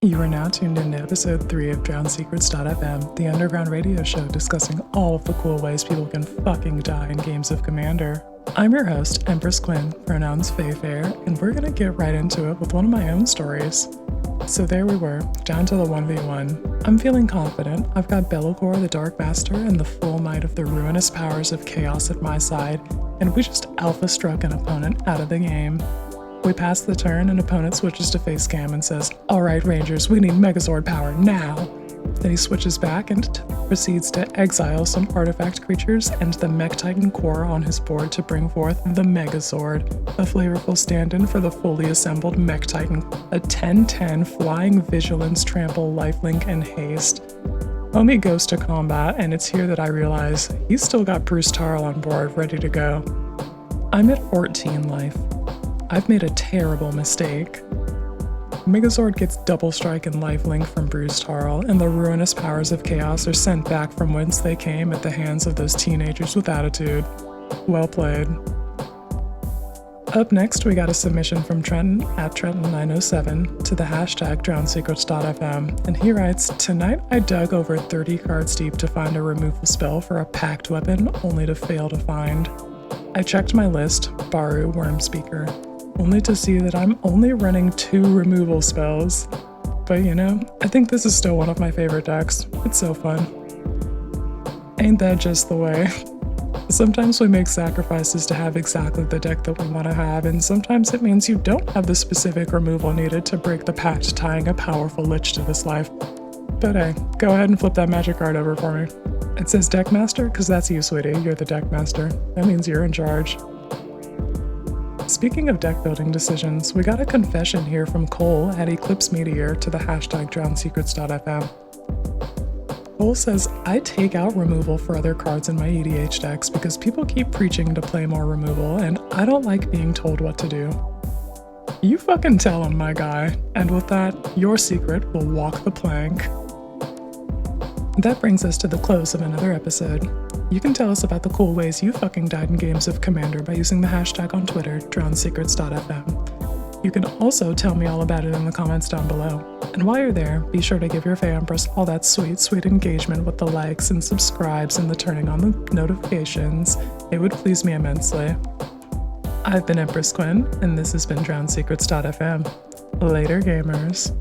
You are now tuned in to episode 3 of DrownedSecrets.fm, the underground radio show discussing all of the cool ways people can fucking die in games of Commander. I'm your host, Empress Quinn, pronouns Fair, and we're gonna get right into it with one of my own stories. So there we were, down to the 1v1. I'm feeling confident. I've got Be'lakor, the Dark Master, and the full might of the ruinous powers of chaos at my side, and we just alpha struck an opponent out of the game. We pass the turn and opponent switches to face cam and says, "Alright Rangers, we need Megazord power now!" Then he switches back and proceeds to exile some artifact creatures and the Mech Titan core on his board to bring forth the Megazord, a flavorful stand-in for the fully assembled Mech Titan, a 10/10 flying vigilance, trample, lifelink, and haste. Homie goes to combat, and it's here that I realize he's still got Bruce Tarl on board ready to go. I'm at 14 life. I've made a terrible mistake. Megazord gets double strike and lifelink from Bruce Tarl, and the ruinous powers of chaos are sent back from whence they came at the hands of those teenagers with attitude. Well played. Up next, we got a submission from Trenton at Trenton907 to the hashtag DrownedSecrets.fm, and he writes, "Tonight I dug over 30 cards deep to find a removal spell for a packed weapon, only to fail to find. I checked my list, Baru Wormspeaker, only to see that I'm only running 2 removal spells. But you know, I think this is still one of my favorite decks. It's so fun. Ain't that just the way? Sometimes we make sacrifices to have exactly the deck that we want to have, and sometimes it means you don't have the specific removal needed to break the pact tying a powerful lich to this life. But hey, go ahead and flip that magic card over for me." It says Deck Master because that's you, sweetie. You're the Deck Master. That means you're in charge. Speaking of deck building decisions, we got a confession here from Cole at Eclipse Meteor to the hashtag DrownedSecrets.fm. Cole says, "I take out removal for other cards in my EDH decks because people keep preaching to play more removal, and I don't like being told what to do." You fucking tell him, my guy. And with that, your secret will walk the plank. That brings us to the close of another episode. You can tell us about the cool ways you fucking died in games of Commander by using the hashtag on Twitter, DrownedSecrets.fm. You can also tell me all about it in the comments down below. And while you're there, be sure to give your Empress all that sweet, sweet engagement with the likes and subscribes and the turning on the notifications. It would please me immensely. I've been Empress Quinn, and this has been DrownedSecrets.fm. Later, gamers.